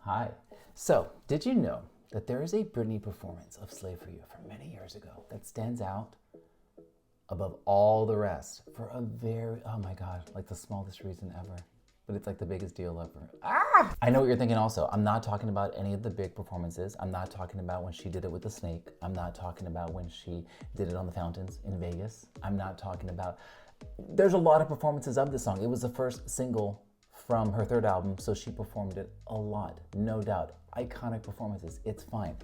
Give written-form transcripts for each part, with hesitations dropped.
Hi. So, did you know that there is a Britney performance of Slave for You from many years ago that stands out above all the rest for a very, oh my God, like the smallest reason ever. But it's like the biggest deal ever. Ah! I know what you're thinking also. I'm not talking about any of the big performances. I'm not talking about when she did it with the snake. I'm not talking about when she did it on the fountains in Vegas. I'm not talking about, there's a lot of performances of this song. It was the first single from her third album, so she performed it a lot, no doubt. Iconic performances, it's fine.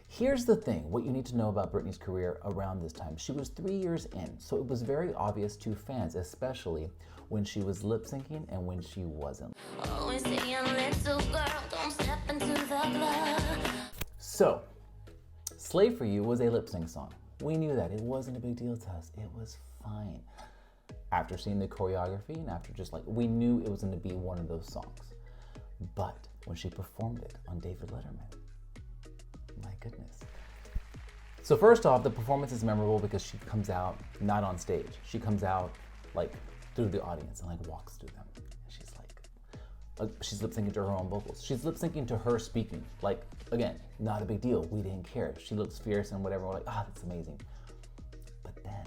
Here's the thing, what you need to know about Britney's career around this time. She was 3 years in, so it was very obvious to fans, especially when she was lip syncing and when she wasn't. Always saying, little girl, don't step into the club. So, Slave for You was a lip sync song. We knew that, it wasn't a big deal to us, it was fine. After seeing the choreography and after just like, we knew it was gonna be one of those songs. But when she performed it on David Letterman, my goodness. So first off, the performance is memorable because she comes out not on stage. She comes out like through the audience and like walks through them. And she's like she's lip syncing to her own vocals. She's lip syncing to her speaking. Like, again, not a big deal. We didn't care. She looks fierce and whatever. We're like, ah, that's amazing. But then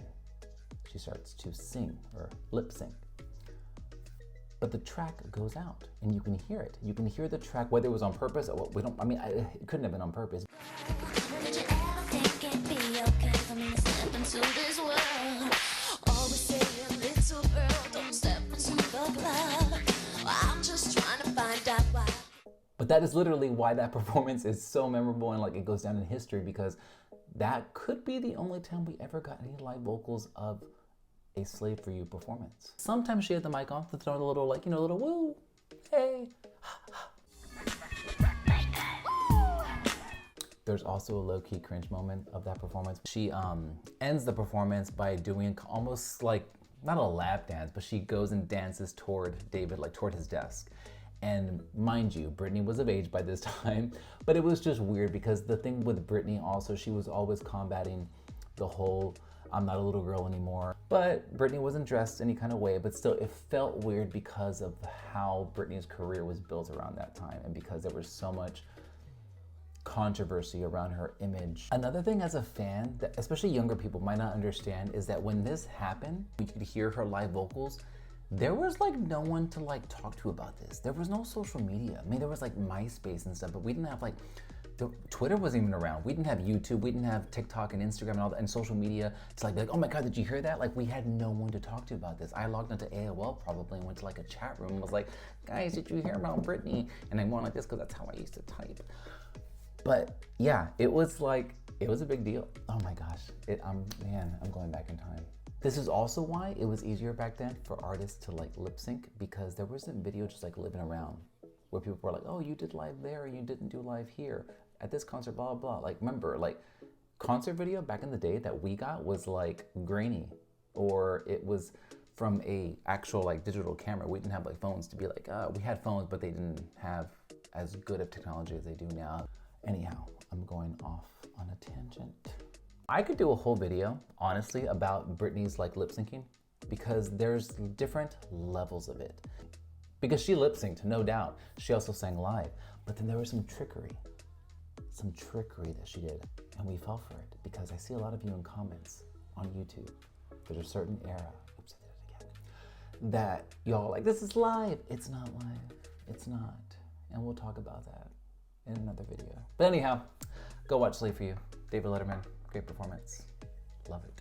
she starts to sing or lip sync. But the track goes out and you can hear it. You can hear the track, whether it was on purpose or we don't, it couldn't have been on purpose. Did you ever think it'd be okay for me to step into this world? Always saying, little girl, don't step into the club. I'm just trying to find out why. But that is literally why that performance is so memorable and like it goes down in history, because that could be the only time we ever got any live vocals of a Slave for You performance. Sometimes she had the mic on to throw a little, like, you know, a little woo, hey. There's also a low-key cringe moment of that performance. She ends the performance by doing almost like, not a lap dance, but she goes and dances toward David, like toward his desk. And mind you, Britney was of age by this time, but it was just weird because the thing with Britney also, she was always combating the whole, I'm not a little girl anymore. But Britney wasn't dressed any kind of way, but still it felt weird because of how Britney's career was built around that time and because there was so much controversy around her image. Another thing as a fan that especially younger people might not understand is that when this happened, we could hear her live vocals, there was like no one to like talk to about this. There was no social media. I mean, there was like MySpace and stuff, but we didn't have like, Twitter wasn't even around. We didn't have YouTube. We didn't have TikTok and Instagram and all that and social media to like be like, oh my God, did you hear that? Like we had no one to talk to about this. I logged onto AOL probably and went to like a chat room and was like, guys, did you hear about Britney? And I went like this because that's how I used to type. But yeah, it was like, it was a big deal. Oh my gosh, I'm going back in time. This is also why it was easier back then for artists to like lip sync, because there wasn't video just like living around where people were like, oh, you did live there, you didn't do live here. At this concert, blah, blah, blah. Like, remember, like, concert video back in the day that we got was, like, grainy. Or it was from a actual, like, digital camera. We didn't have, like, phones to be like, we had phones, but they didn't have as good of technology as they do now. Anyhow, I'm going off on a tangent. I could do a whole video, honestly, about Britney's, like, lip syncing, because there's different levels of it. Because she lip synced, no doubt. She also sang live. But then there was some trickery that she did, and we fell for it because I see a lot of you in comments on YouTube. There's a certain era, oops, I did it again, that y'all like, this is live. It's not live, it's not. And we'll talk about that in another video. But anyhow, go watch Slave for You. David Letterman, great performance, love it.